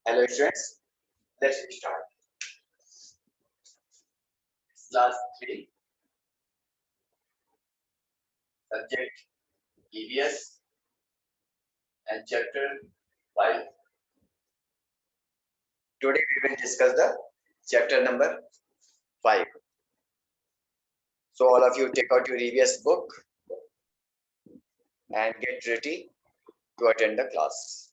Hello students, let's start. Class 3, subject EVS and chapter 5. Today we will discuss the chapter number 5. So all of you take out your EVS book and get ready to attend the class.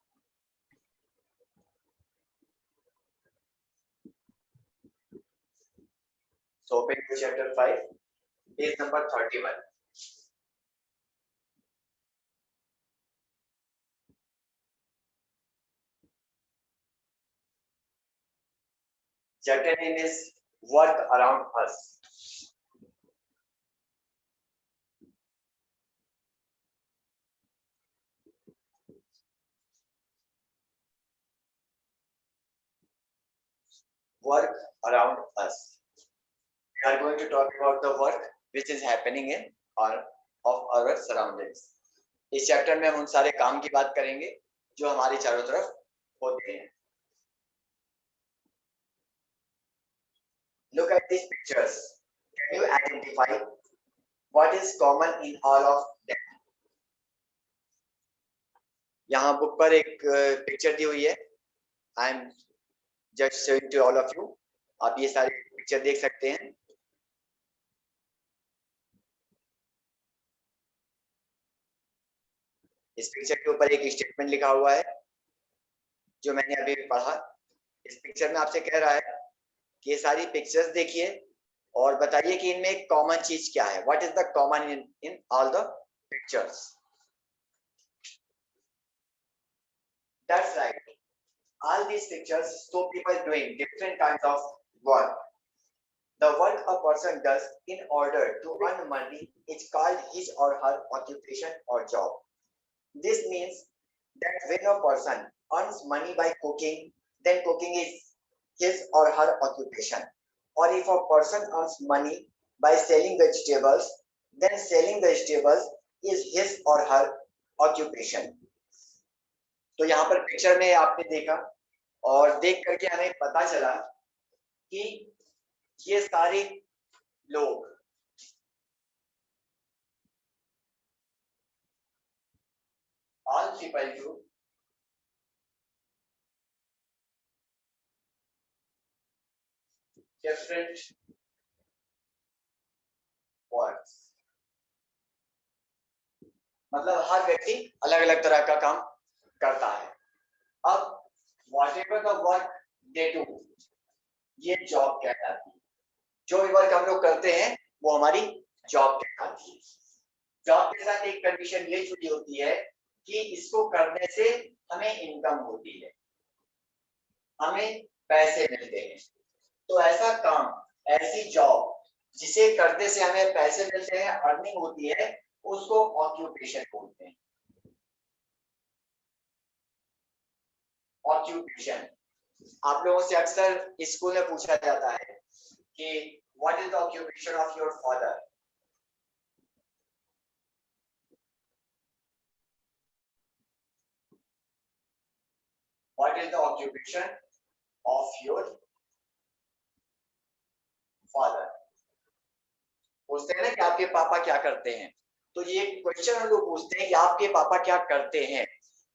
So open to chapter 5, page number 31. Chapter name is Work Around Us. Work around us. We are going to talk about the work which is happening in our surroundings. इस chapter में हम उन सारे काम की बात करेंगे जो हमारे चारों तरफ होते हैं. Look at these pictures. Can you identify what is common in all of them? यहाँ बुक पर एक पिक्चर दी हुई है. I am just showing to all of you. आप ये सारे पिक्चर देख सकते हैं. इस पिक्चर के ऊपर एक स्टेटमेंट लिखा हुआ है जो मैंने अभी पढ़ा. इस पिक्चर में आपसे कह रहा है कि ये सारी पिक्चर्स देखिए और बताइए कि इनमें एक कॉमन चीज क्या है. What is the common in all the pictures? That's right. All these pictures show people doing different kinds of work. The work a person does in order to earn money is called his or her occupation or job. This means that when a person earns money by cooking, then cooking is his or her occupation. Or if a person earns money by selling vegetables, then selling vegetables is his or her occupation. तो यहाँ पर picture में आपने देखा और देख करके हमें पता चला कि ये सारे लोग all people do different works. मतलब हर व्यक्ति अलग अलग तरह का काम करता है. अब whatever the work they do, ये जॉब कहलाती है. जो भी वर्क हम लोग करते हैं वो हमारी जॉब कहलाती है. जॉब के साथ एक कंडीशन ये जुड़ी होती है कि इसको करने से हमें इनकम होती है, हमें पैसे मिलते हैं. तो ऐसा काम, ऐसी जॉब जिसे करने से हमें पैसे मिलते हैं, अर्निंग होती है, उसको ऑक्यूपेशन बोलते हैं. ऑक्यूपेशन. आप लोगों से अक्सर स्कूल में पूछा जाता है कि what is the occupation of your father. What is the occupation of your father. पूछते हैं ना कि आपके पापा क्या करते हैं. तो ये क्वेश्चन हम लोग पूछते हैं कि आपके पापा क्या करते हैं.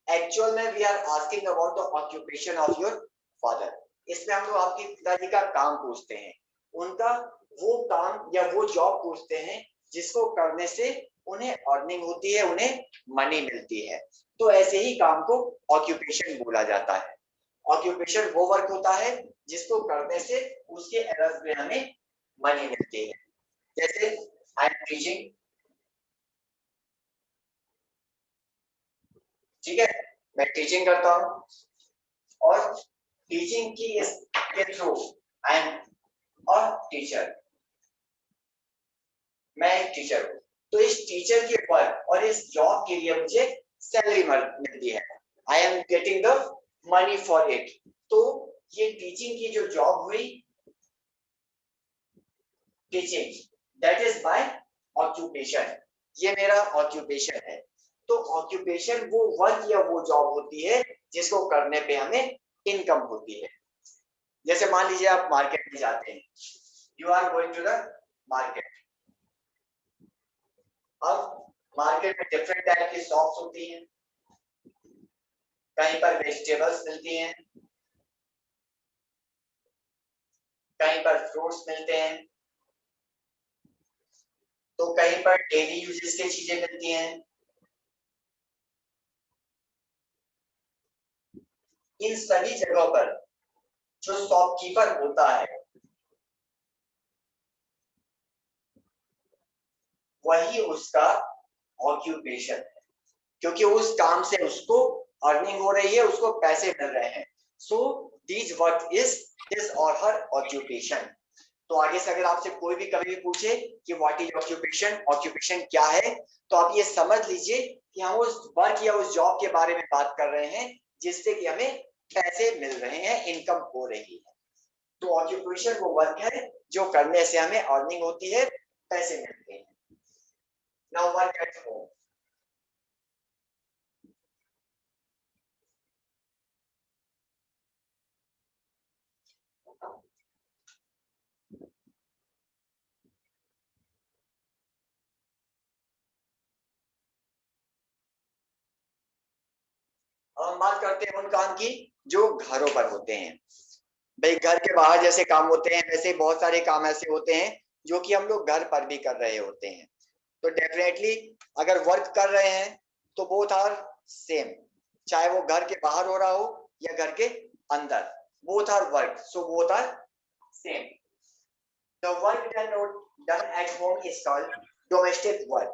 एक्चुअल में we are asking about the occupation of your father. इसमें हम लोग आपके पिताजी का काम पूछते हैं, उनका वो काम या वो जॉब पूछते हैं जिसको करने से उन्हें अर्निंग होती है, उन्हें मनी मिलती है. तो ऐसे ही काम को ऑक्यूपेशन बोला जाता है. ऑक्यूपेशन वो वर्क होता है जिसको करने से उसके एवज में हमें मनी मिलती है. जैसे आई एम टीचिंग, ठीक है, मैं टीचिंग करता हूँ और टीचिंग के through I am a teacher. मैं एक टीचर हूँ. तो इस टीचर के वर्क और इस जॉब के लिए मुझे सैलरी मिलती है. I am getting the money for it. तो ये टीचिंग की जो जॉब हुई, teaching, that is my occupation. ये मेरा ऑक्यूपेशन है. तो ऑक्यूपेशन वो वर्क या वो जॉब होती है जिसको करने पे हमें इनकम होती है। जैसे मान लीजिए आप मार्केट में जाते हैं, you are going to the market. अब मार्केट में डिफरेंट टाइप की शॉप्स होती हैं, कहीं पर वेजिटेबल्स मिलती हैं, कहीं पर फ्रूट्स मिलते हैं, तो कहीं पर डेली यूजेस की चीजें मिलती हैं। इन सभी जगहों पर जो शॉपकीपर होता है वही उसका ऑक्यूपेशन है, क्योंकि उस काम से उसको अर्निंग हो रही है, उसको पैसे मिल रहे हैं। So this work is his और हर ऑक्यूपेशन। तो आगे से अगर आपसे कोई भी कभी भी पूछे कि व्हाट इज ऑक्यूपेशन, ऑक्यूपेशन क्या है, तो आप ये समझ लीजिए कि हम उस वर्क या उस जॉब के बारे में बात कर रहे हैं जिससे कि हमें पैसे मिल रहे हैं, इनकम हो रही है। तो ऑक्यूपेशन वो वर्क है जो करने से हमें अर्निंग होती है, पैसे मिलते हैं। Now work at home. हम बात करते हैं उन काम की जो घरों पर होते हैं। भाई घर के बाहर जैसे काम होते हैं वैसे बहुत सारे काम ऐसे होते हैं जो कि हम लोग घर पर भी कर रहे होते हैं। तो डेफिनेटली अगर वर्क कर रहे हैं तो बोथ आर सेम, चाहे वो घर के बाहर हो रहा हो या घर के अंदर, both are work, so both are same. The work done at home is called domestic work.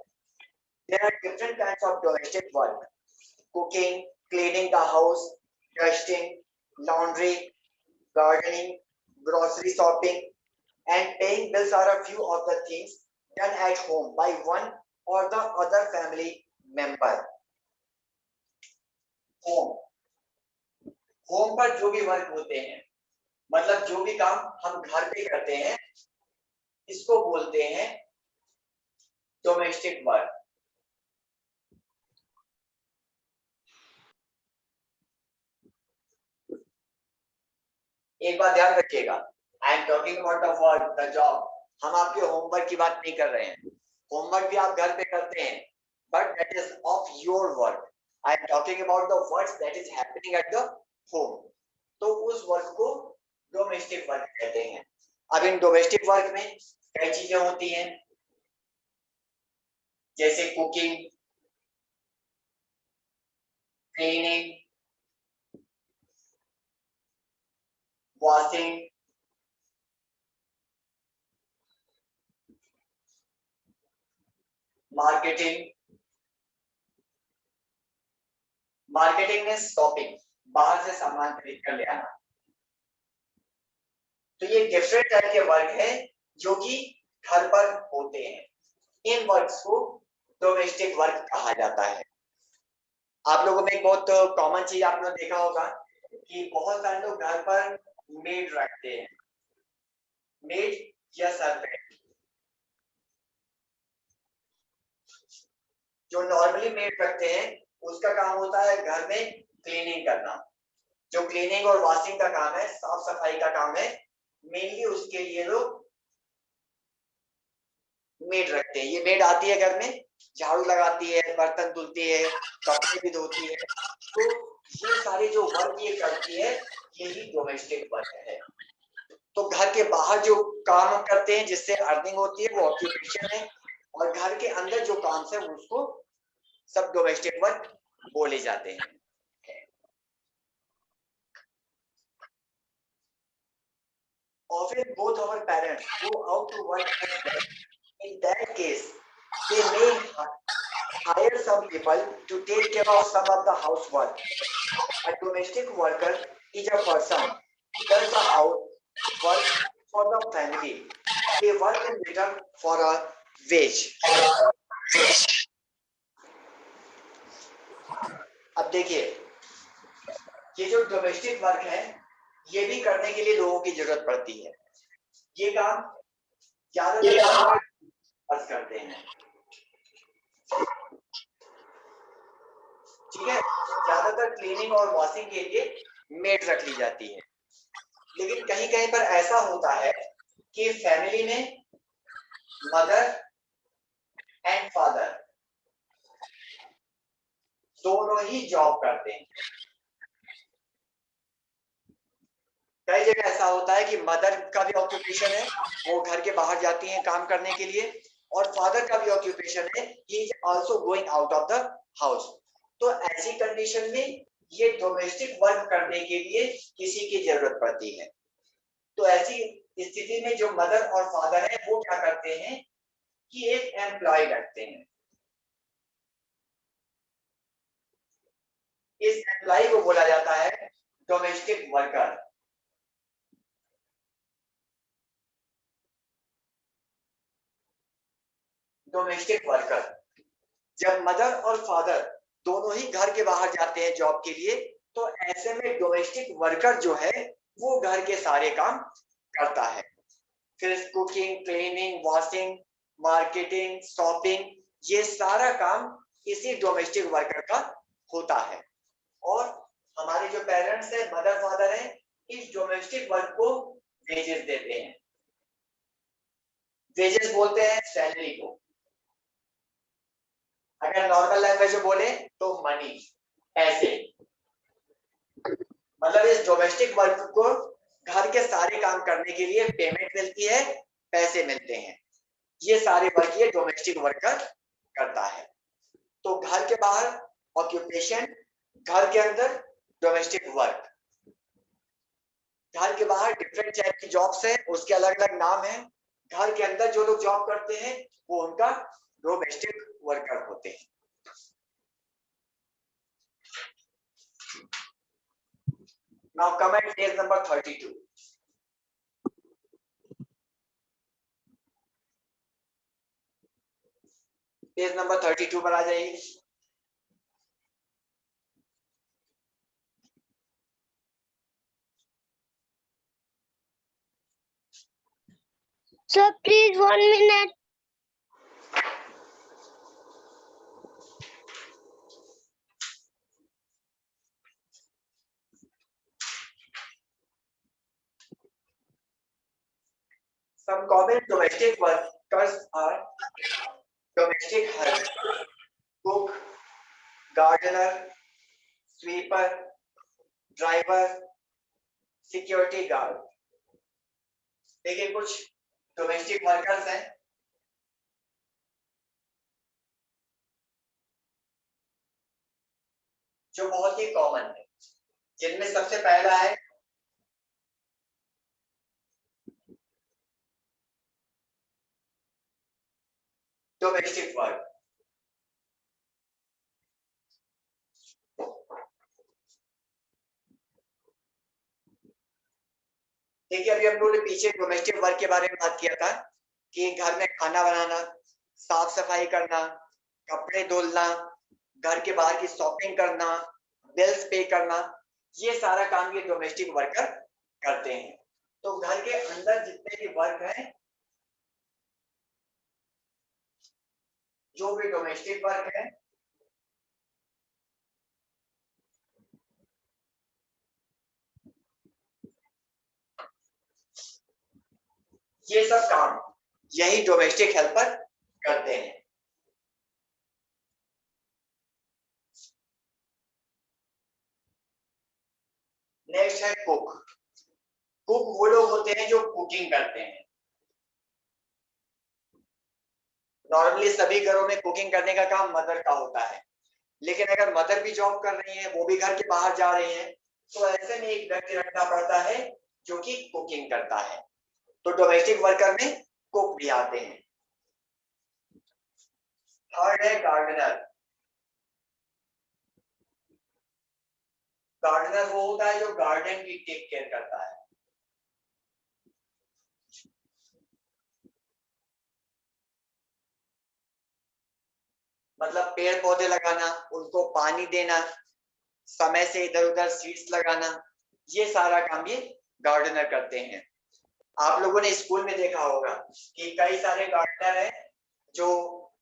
There are different kinds of domestic work: cooking, cleaning the house, dusting, laundry, gardening, grocery shopping, and paying bills are a few of the things done at home by one or the other family member. Home, home पर जो भी work होते हैं, मतलब जो भी काम हम घर पे करते हैं, इसको बोलते हैं डोमेस्टिक वर्क। एक बात ध्यान रखिएगा, I am talking about the work, the job. हम आपके होमवर्क की बात नहीं कर रहे हैं। होमवर्क भी आप घर पे करते हैं, but that is of your work. I am talking about the work that is happening at the home. तो उस वर्क को डोमेस्टिक वर्क कहते हैं। अब इन डोमेस्टिक वर्क में कई चीजें होती हैं, जैसे cooking, cleaning, washing, marketing. Marketing में शॉपिंग, बाहर से सामान खरीद कर ले आना। तो ये डिफरेंट टाइप के वर्क है जो कि घर पर होते हैं। इन वर्क्स को डोमेस्टिक वर्क कहा जाता है। आप लोगों में एक बहुत कॉमन चीज आपने देखा होगा कि बहुत सारे लोग घर पर मेड रखते हैं, मेड या सर्वेंट। जो नॉर्मली मेड रखते हैं उसका काम होता है घर में क्लीनिंग करना। जो क्लीनिंग और वॉशिंग का काम है, साफ सफाई का काम है, मेनली उसके लिए लोग मेड रखते हैं। ये मेड आती है घर में, झाड़ू लगाती है, बर्तन धुलती है, कपड़े भी धोती है। तो ये सारे जो वर्क ये करती है यही डोमेस्टिक वर्क है। तो घर के बाहर जो काम हम करते हैं जिससे अर्निंग होती है वो ऑक्यूपेशन है, और घर के अंदर जो काम है उसको सब डोमेस्टिक वर्क बोले जाते हैं। Often both our parents go out to work as well. In that case, they may hire some people to take care of some of the housework. A domestic worker is a person who does the housework for the family. They work in return for a wage. अब देखिए, ये जो domestic work है ये भी करने के लिए लोगों की जरूरत पड़ती है। ये काम ज्यादातर करते हैं, ठीक है। ज्यादातर क्लीनिंग और वॉशिंग के लिए मेड रख ली जाती है। लेकिन कहीं कहीं पर ऐसा होता है कि फैमिली में मदर एंड फादर दोनों ही जॉब करते हैं। कई जगह ऐसा होता है कि मदर का भी ऑक्यूपेशन है, वो घर के बाहर जाती हैं काम करने के लिए, और फादर का भी ऑक्यूपेशन है, he is also going out of the house. तो ऐसी कंडीशन में ये डोमेस्टिक वर्क करने के लिए किसी की जरूरत पड़ती है। तो ऐसी स्थिति में जो मदर और फादर है वो क्या करते हैं कि एक एम्प्लॉय रखते हैं। इस एम्प्लॉय को बोला जाता है डोमेस्टिक वर्कर। डोमेस्टिक वर्कर, जब मदर और फादर दोनों ही घर के बाहर जाते हैं जॉब के लिए, तो ऐसे में डोमेस्टिक वर्कर जो है वो घर के सारे काम करता है। फिर cooking, cleaning, washing, marketing, shopping, ये सारा काम इसी डोमेस्टिक वर्कर का होता है। और हमारे जो पेरेंट्स है, मदर फादर है, इस डोमेस्टिक वर्क को वेजेस देते हैं। वेजेस बोलते हैं सैलरी को, अगर नॉर्मल लैंग्वेज में बोले तो मनी, ऐसे। मतलब इस डोमेस्टिक वर्क को घर के सारे काम करने के लिए पेमेंट मिलती है, पैसे मिलते हैं। ये सारे वर्क ये डोमेस्टिक वर्कर करता है। तो घर के बाहर ऑक्यूपेशन, घर के अंदर डोमेस्टिक वर्क। घर के बाहर डिफरेंट टाइप की जॉब्स है, उसके अलग अलग नाम है। घर के अंदर जो लोग जॉब करते हैं वो उनका डोमेस्टिक वर्कर होते हैं। Now come at page number 32. Page number 32 पर आ जाइए। Sir, please 1 minute. Some common domestic workers are domestic help, cook, gardener, sweeper, driver, security guard. देखिए कुछ डोमेस्टिक वर्कर्स हैं जो बहुत ही कॉमन है, जिनमें सबसे पहला है डोमेस्टिक वर्क। देखिए अभी हम लोगों ने पीछे डोमेस्टिक वर्क के बारे में बात किया था कि घर में खाना बनाना, साफ सफाई करना, कपड़े धुलना, घर के बाहर की शॉपिंग करना, बिल्स पे करना, ये सारा काम ये डोमेस्टिक वर्कर करते हैं। तो घर के अंदर जितने भी वर्क हैं, जो भी डोमेस्टिक वर्क है, ये सब काम यही डोमेस्टिक हेल्पर करते हैं। नेक्स्ट है कुक। कुक वो लोग होते हैं जो कुकिंग करते हैं। नॉर्मली सभी घरों में कुकिंग करने का काम मदर का होता है, लेकिन अगर मदर भी जॉब कर रही है, वो भी घर के बाहर जा रही है, तो ऐसे में एक व्यक्ति रखना पड़ता है जो कि कुकिंग करता है। तो डोमेस्टिक वर्कर में कुक भी आते हैं। थर्ड है गार्डनर। गार्डनर वो होता है जो गार्डन की टेक केयर करता है। मतलब पेड़ पौधे लगाना, उनको पानी देना, समय से इधर उधर सीड्स लगाना, ये सारा काम ये गार्डनर करते हैं। आप लोगों ने स्कूल में देखा होगा कि कई सारे गार्डनर हैं जो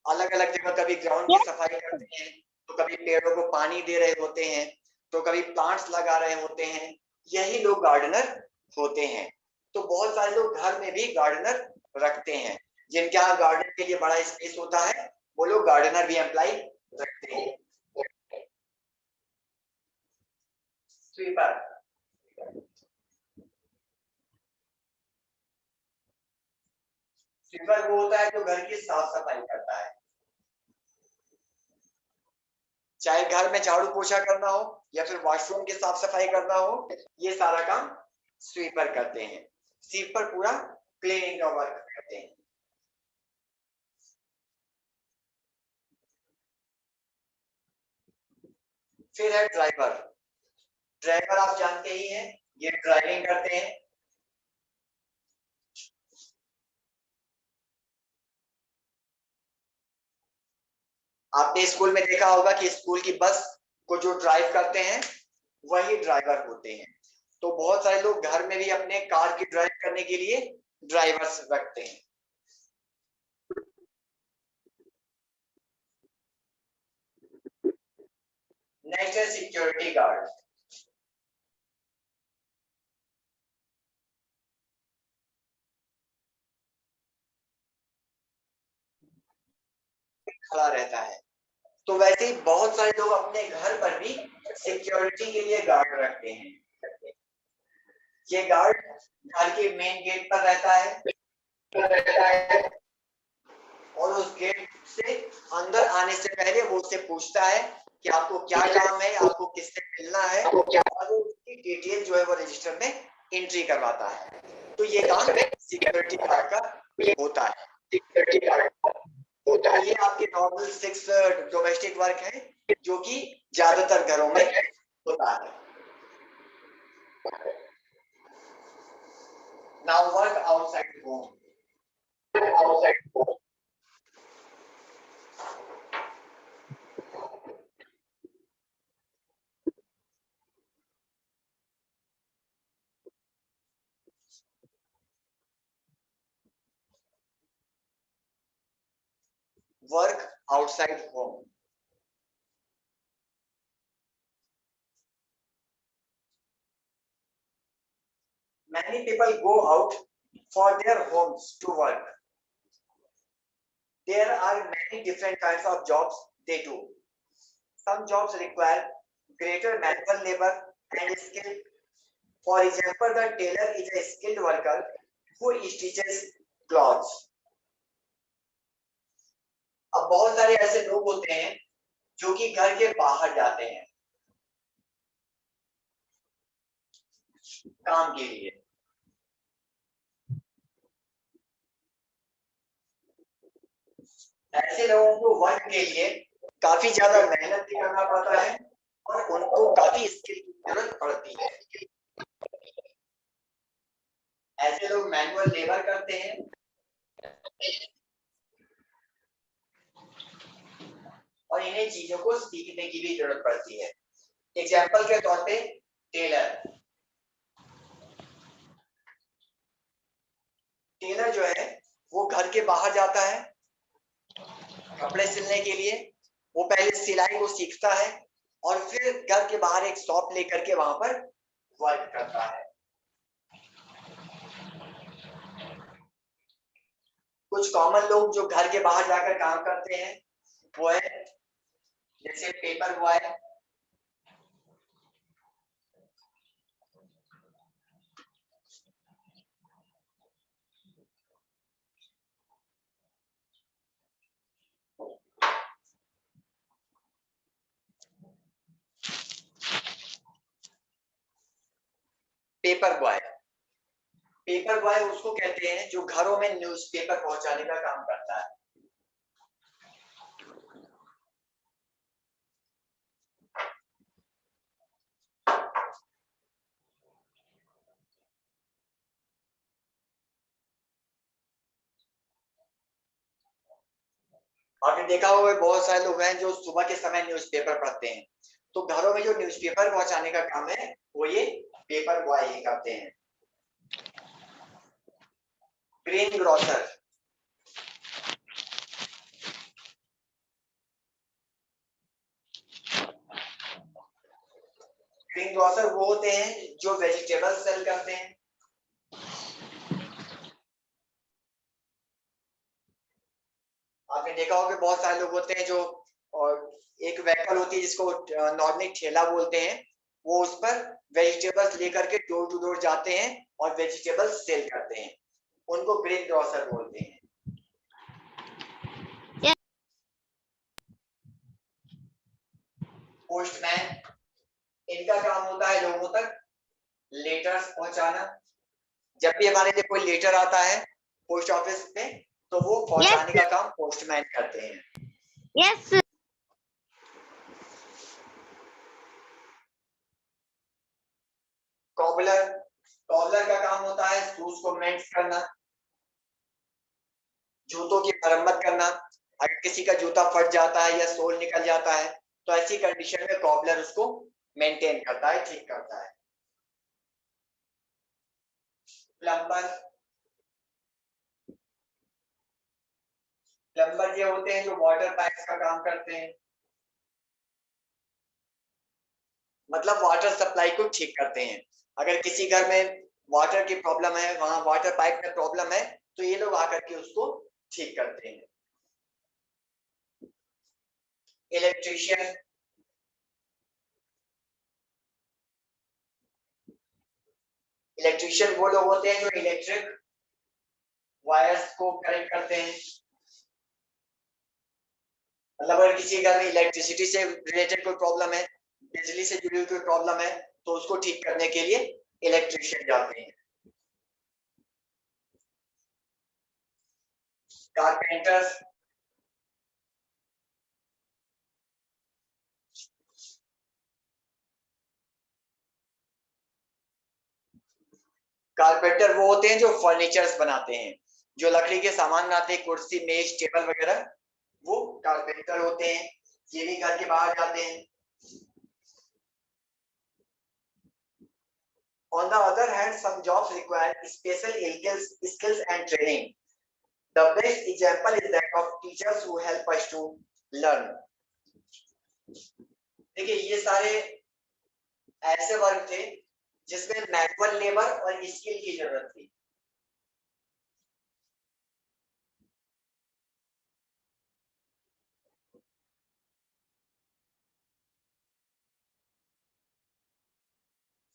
अलग अलग जगह कभी ग्राउंड की सफाई करते हैं, तो कभी पेड़ों को पानी दे रहे होते हैं, तो कभी प्लांट्स लगा रहे होते हैं, यही लोग गार्डनर होते हैं। तो बहुत सारे लोग घर में भी गार्डनर रखते हैं, जिनके यहाँ गार्डन के लिए बड़ा स्पेस होता है, वो लोग गार्डनर भी एम्प्लाई रखते हैं। स्वीपर, स्वीपर वो होता है जो घर की साफ सफाई करता है, चाहे घर में झाड़ू पोछा करना हो या फिर वॉशरूम की साफ सफाई करना हो, ये सारा काम स्वीपर करते हैं। स्वीपर पूरा क्लीनिंग का वर्क करते हैं। फिर है ड्राइवर। ड्राइवर आप जानते ही हैं, ये ड्राइविंग करते हैं। आपने स्कूल में देखा होगा कि स्कूल की बस को जो ड्राइव करते हैं वही ड्राइवर होते हैं। तो बहुत सारे लोग घर में भी अपने कार की ड्राइव करने के लिए ड्राइवर्स रखते हैं। नेक्स्ट है सिक्योरिटी गार्ड। खड़ा रहता है। तो वैसे ही बहुत सारे लोग अपने घर पर भी सिक्योरिटी के लिए गार्ड रखते हैं। ये गार्ड घर के मेन गेट पर रहता है और उस गेट से अंदर आने से पहले वो उससे पूछता है कि आपको क्या काम है, आपको किससे मिलना है, और वो उसकी डिटेल जो है वो रजिस्टर में एंट्री करवाता है। तो ये काम सिक्योरिटी गार्ड का होता है। तो ये आपके नॉर्मल 6 डोमेस्टिक वर्क है जो कि ज्यादातर घरों में होता है। Now work outside home. Work outside home. Many people go out for their homes to work. There are many different kinds of jobs they do. Some jobs require greater manual labor and skill. For example, the tailor is a skilled worker who stitches clothes. अब बहुत सारे ऐसे लोग होते हैं जो कि घर के बाहर जाते हैं काम के लिए। ऐसे लोगों को वर्क के लिए काफी ज्यादा मेहनत भी करना पड़ता है और उनको काफी स्किल की जरूरत पड़ती है। ऐसे लोग मैनुअल लेबर करते हैं और इन्हें चीजों को सीखने की भी जरूरत पड़ती है। एग्जाम्पल के तौर पे टेलर। टेलर जो है वो घर के बाहर जाता है कपड़े सिलने के लिए। वो पहले सिलाई को सीखता है और फिर घर के बाहर एक शॉप लेकर के वहां पर वर्क करता है। कुछ कॉमन लोग जो घर के बाहर जाकर काम करते हैं वो है जैसे paper boy, paper boy. Paper boy उसको कहते हैं जो घरों में न्यूज़पेपर पहुंचाने का काम करता है। आपने देखा होगा बहुत सारे लोग हैं जो सुबह के समय न्यूज़पेपर पढ़ते हैं। तो घरों में जो न्यूज़पेपर पहुंचाने का काम है वो ये पेपर बॉय ही करते हैं। Green grocer. ग्रीन ग्रोसर वो होते हैं जो वेजिटेबल सेल करते हैं। आपने देखा होगा कि बहुत सारे लोग होते हैं जो, और एक व्हीकल होती है जिसको नॉर्मली ठेला बोलते हैं, वो उस पर वेजिटेबल्स लेकर के डोर टू डोर जाते हैं और वेजिटेबल्स सेल करते हैं, उनको ग्रीन ग्रोसर बोलते हैं। पोस्टमैन, इनका काम होता है लोगों तक लेटर्स पहुंचाना। जब भी हमारे लिए कोई लेटर आता है पोस्ट ऑफिस में, तो वो पहुंचाने का काम पोस्टमैन करते हैं। यस। कॉबलर, कॉबलर का काम होता है शूज को मेंट करना, जूतों की मरम्मत करना। अगर किसी का जूता फट जाता है या सोल निकल जाता है, तो ऐसी कंडीशन में कॉबलर उसको मेंटेन करता है, ठीक करता है। प्लम्बर, प्लम्बर ये होते हैं जो वाटर पाइप्स का काम करते हैं, मतलब वाटर सप्लाई को ठीक करते हैं। अगर किसी घर में वाटर की प्रॉब्लम है, वहां वाटर पाइप में प्रॉब्लम है, तो ये लोग आकर के उसको ठीक करते हैं। इलेक्ट्रीशियन, इलेक्ट्रीशियन वो लोग होते हैं जो इलेक्ट्रिक वायर्स को कनेक्ट करते हैं। मतलब अगर किसी घर में इलेक्ट्रिसिटी से रिलेटेड कोई प्रॉब्लम है, बिजली से जुड़ी हुई कोई प्रॉब्लम है, तो उसको ठीक करने के लिए इलेक्ट्रीशियन जाते हैं। कारपेंटर्स, कारपेंटर वो होते हैं जो फर्नीचर्स बनाते हैं, जो लकड़ी के सामान बनाते हैं, कुर्सी मेज टेबल वगैरह, वो कारपेंटर होते हैं। ये भी घर के बाहर जाते हैं। On the other hand, some jobs require special skills and training. The best example is that of teachers who help us to learn. देखिए ये सारे ऐसे वर्क थे जिसमें मैनुअल लेबर और स्किल की जरूरत थी।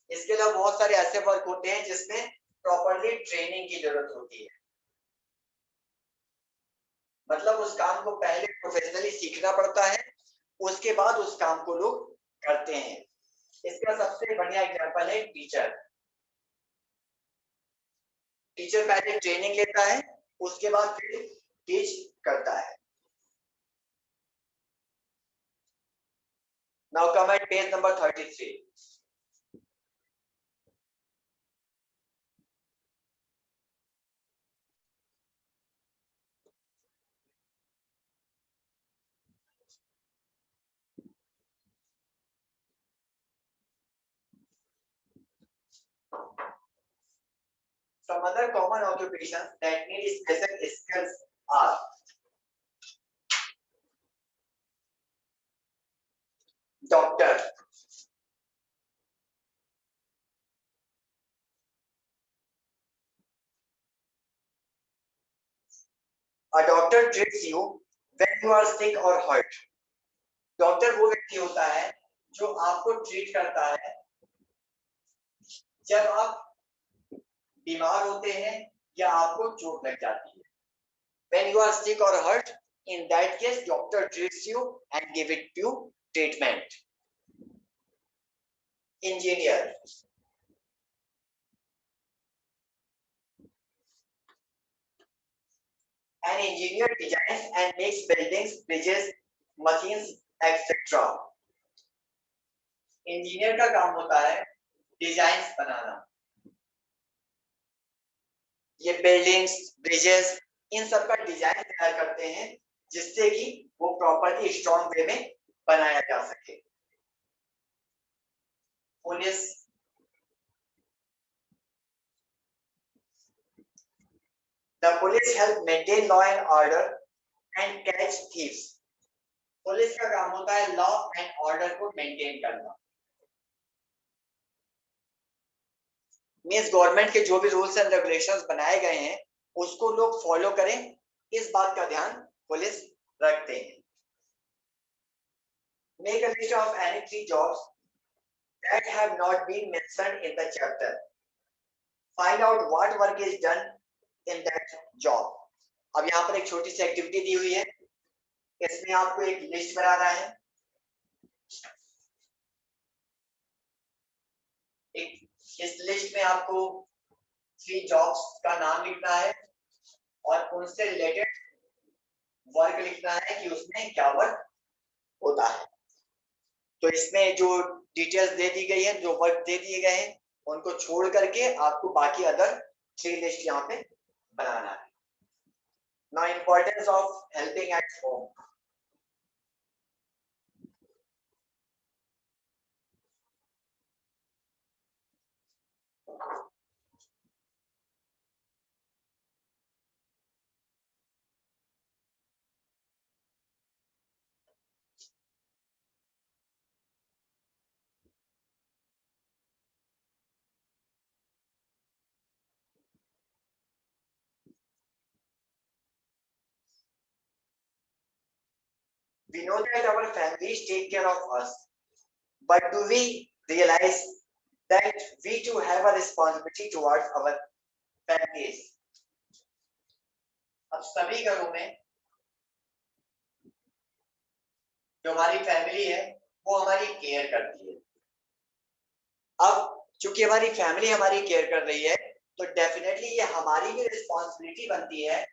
इसके अलावा बहुत सारे ऐसे वर्क होते हैं जिसमें प्रॉपरली ट्रेनिंग की जरूरत होती है, मतलब उस काम को पहले प्रोफेशनली सीखना पड़ता है, उसके बाद उस काम को लोग करते हैं। इसका सबसे बढ़िया एग्जांपल है टीचर। टीचर पहले ट्रेनिंग लेता है, उसके बाद फिर टीच करता है। Now come at page number 33। Some other common occupations that need special skills are doctor. A doctor treats you when you are sick or hurt. Doctor वो व्यक्ति होता है जो आपको ट्रीट करता है जब आप बीमार होते हैं या आपको चोट लग जाती है। When you are sick or hurt, in that case, doctor treats you and give it you treatment. Engineer. An engineer designs and makes buildings, bridges, machines, etc. Engineer का काम होता है डिजाइन बनाना। ये बिल्डिंग्स, ब्रिजेस, इन सब का design तैयार करते हैं जिससे कि वो प्रॉपर्ली स्ट्रॉन्ग वे में बनाया जा सके। Police, the police help maintain law and order and catch thieves. Police का काम होता है लॉ एंड ऑर्डर को मेंटेन करना। मीन्स गवर्नमेंट के जो भी रूल्स एंड रेगुलेशंस बनाए गए हैं उसको लोग फॉलो करें, इस बात का ध्यान पुलिस रखते हैं। Make a list of any 3 jobs that have not been mentioned in the chapter. Find out what work is done in that job. अब यहाँ पर एक छोटी सी एक्टिविटी दी हुई है, इसमें आपको एक लिस्ट बनाना है। इस लिस्ट में आपको 3 जॉब्स का नाम लिखना है और उनसे रिलेटेड वर्क लिखना है कि उसमें क्या वर्क होता है। तो इसमें जो डिटेल्स दे दी गई है, जो वर्क दे दिए गए हैं, उनको छोड़ करके आपको बाकी अदर 3 लिस्ट यहाँ पे बनाना है। Now importance of helping at home. We know that our families take care of us, but do we realize that we too have a responsibility towards our families? अब सभी घरों में जो हमारी फैमिली है वो हमारी केयर करती है। अब चूंकि हमारी फैमिली हमारी केयर कर रही है तो डेफिनेटली ये हमारी भी रिस्पॉन्सिबिलिटी बनती है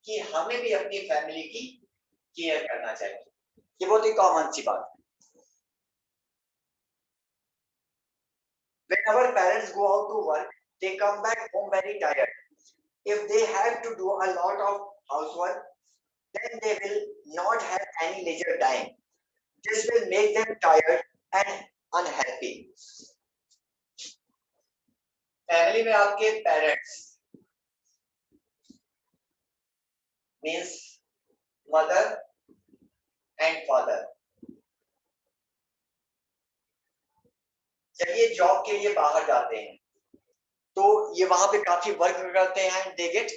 कि हमें भी अपनी फैमिली की केयर करना चाहिए। ये बहुत ही कॉमन सी बात है। When our parents go out to work, they come back home very tired. If they have to do a lot of housework, then they will not have any leisure time. This will make them tired and unhappy. Family में आपके parents means mother and father जब ये job के लिए बाहर जाते हैं तो ये वहां पे काफी वर्क करते हैं, दे गेट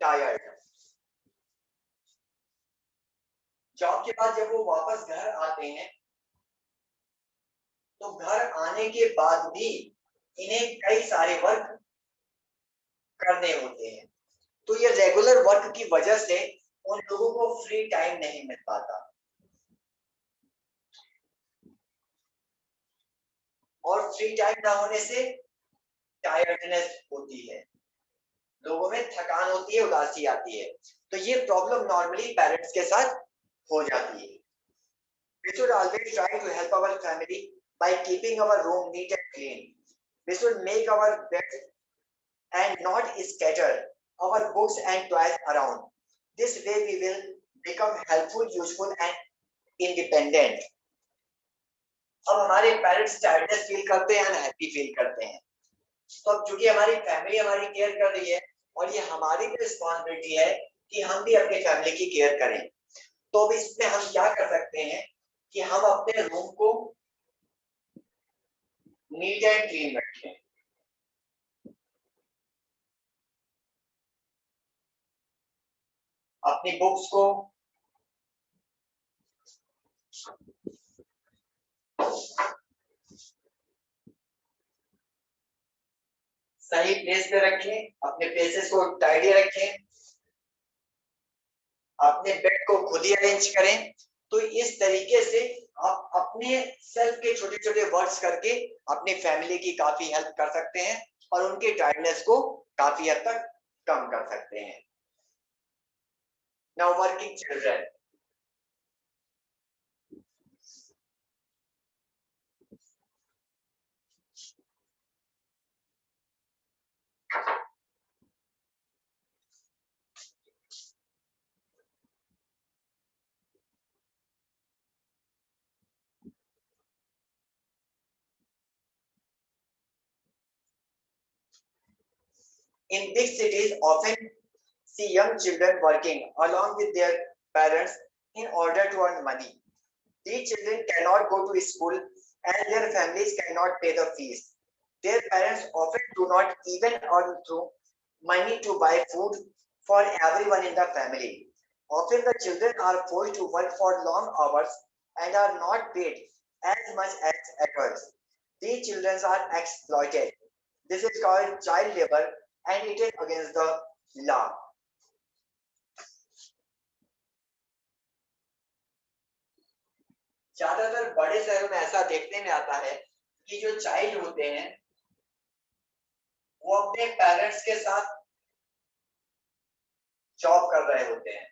टायर्ड। जॉब के बाद जब वो वापस घर आते हैं तो घर आने के बाद भी इन्हें कई सारे वर्क करने होते हैं। तो ये रेगुलर वर्क की वजह से उन लोगों को फ्री टाइम नहीं मिल पाता और फ्री टाइम ना होने से टायर्डनेस होती है, लोगों में थकान होती है, उदासी आती है। तो ये प्रॉब्लम नॉर्मली पेरेंट्स के साथ हो जाती है। We should always try to help our family by keeping our room neat and clean. We should make our bed and not scatter our books and toys around. This way we will become helpful, useful and independent. अब हमारे parents tiredness feel करते हैं, unhappy feel करते हैं, तो अब चूंकि हमारी फैमिली हमारी केयर कर रही है और ये हमारी भी रिस्पॉन्सिबिलिटी है कि हम भी अपनी फैमिली की केयर करें। तो अब इसमें हम क्या कर सकते हैं कि हम अपने रूम को नीट एंड क्लीन रखें, अपनी बुक्स को सही प्लेस पे रखें, अपने प्लेसेस को टाइडी रखें, अपने बेड को खुद ही अरेंज करें। तो इस तरीके से आप अपने सेल्फ के छोटे छोटे वर्क्स करके अपनी फैमिली की काफी हेल्प कर सकते हैं और उनके टायर्डनेस को काफी हद तक कम कर सकते हैं। Now working children, in big cities often see young children working along with their parents in order to earn money. These children cannot go to school and their families cannot pay the fees. Their parents often do not even earn through money to buy food for everyone in the family. Often the children are forced to work for long hours and are not paid as much as adults. These children are exploited. This is called child labor and it is against the law. ज्यादातर बड़े शहरों में ऐसा देखने में आता है कि जो चाइल्ड होते हैं वो अपने पेरेंट्स के साथ जॉब कर रहे होते हैं,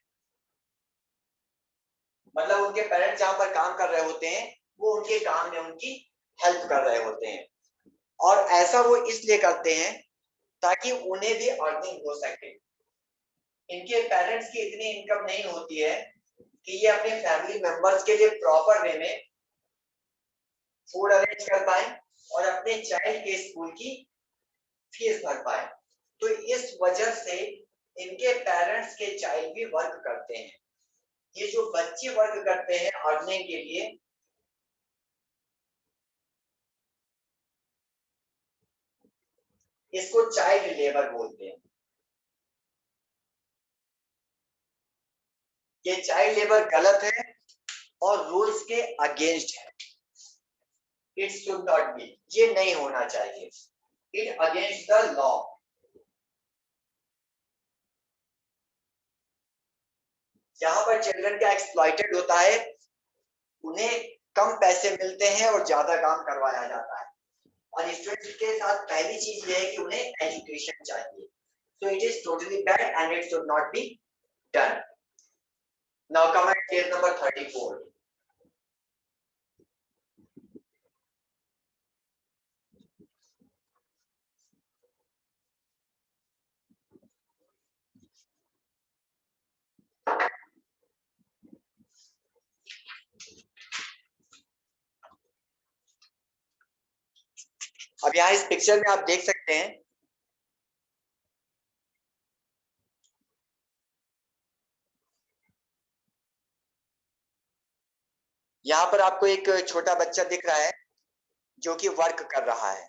मतलब उनके पेरेंट्स जहां पर काम कर रहे होते हैं वो उनके काम में उनकी हेल्प कर रहे होते हैं और ऐसा वो इसलिए करते हैं ताकि उन्हें भी अर्निंग हो सके। इनके पेरेंट्स की इतनी इनकम नहीं होती है कि ये अपने फैमिली मेंबर्स के लिए प्रॉपर वे में फूड अरेंज कर पाए और अपने चाइल्ड के स्कूल की फीस भर पाए। तो इस वजह से इनके पेरेंट्स के चाइल्ड भी वर्क करते हैं। ये जो बच्चे वर्क करते हैं अर्निंग के लिए, इसको चाइल्ड लेबर बोलते हैं। ये चाइल्ड लेबर गलत है और रूल्स के अगेंस्ट है। इट शुड नॉट बी, ये नहीं होना चाहिए। It against the law. जहां पर चिल्ड्रन का एक्सप्लॉइटेड होता है उन्हें कम पैसे मिलते हैं और ज्यादा काम करवाया जाता है और स्टूडेंट्स के साथ पहली चीज ये है कि उन्हें एजुकेशन चाहिए। So it is totally bad and it should not be done. Now come at case number 34. अब यहाँ इस पिक्चर में आप देख सकते हैं यहाँ पर आपको एक छोटा बच्चा दिख रहा है जो कि वर्क कर रहा है।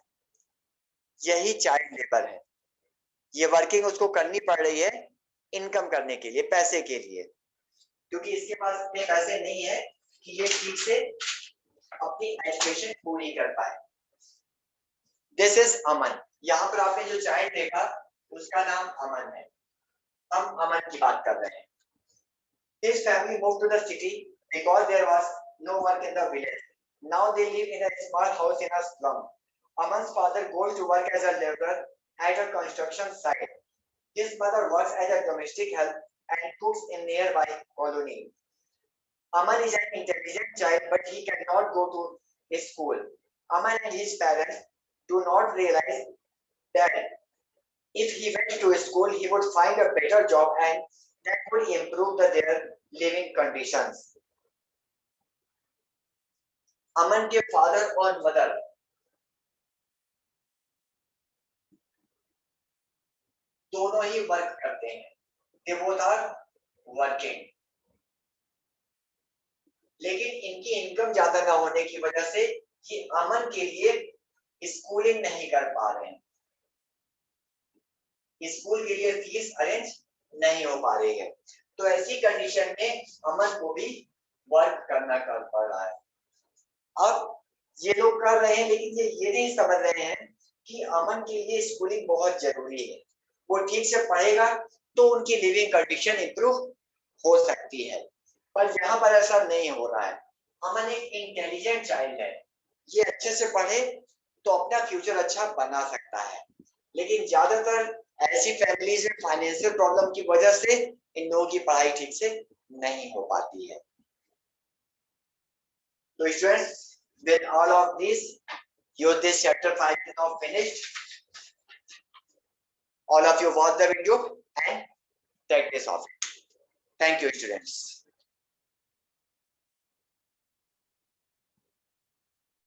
यही चाइल्ड लेबर है। ये वर्किंग उसको करनी पड़ रही है इनकम करने के लिए, पैसे के लिए, क्योंकि इसके पास इतने पैसे नहीं है कि ये ठीक से अपनी एजुकेशन पूरी कर पाए। दिस इज अमन। यहाँ पर आपने जो चाइल्ड देखा उसका नाम अमन है। हम अमन की बात कर रहे हैं। His family moved to the city because there was no work in the village. Now they live in a small house in a slum. Aman's father goes to work as a laborer at a construction site. His mother works as a domestic help and cooks in nearby colony. Aman is an intelligent child, but he cannot go to his school. Aman and his parents do not realize that if he went to school, he would find a better job and that would improve their living conditions. अमन के father और mother दोनों ही work करते हैं। They both are working. लेकिन इनकी income ज्यादा ना होने की वजह से ये अमन के लिए स्कूलिंग नहीं कर पा रहे हैं। स्कूल के लिए फीस अरेंज नहीं हो पा रही है। तो ऐसी कंडीशन में अमन को भी वर्क करना पड़ रहा है। अब ये लोग कर रहे हैं लेकिन ये नहीं समझ रहे हैं कि अमन के लिए स्कूलिंग बहुत जरूरी है। वो ठीक से पढ़ेगा तो उनकी लिविंग कंडीशन इंप्रूव हो सकती है, पर यहाँ पर ऐसा नहीं हो रहा है। अमन एक इंटेलिजेंट चाइल्ड है, ये अच्छे से पढ़े तो अपना फ्यूचर अच्छा बना सकता है, लेकिन ज्यादातर ऐसी फैमिलीज में फाइनेंशियल प्रॉब्लम की वजह से इन लोगों की पढ़ाई ठीक से नहीं हो पाती है। तो students, with all of this, this chapter 5 is now finished. All of you watch the video and take this off. Thank you, students.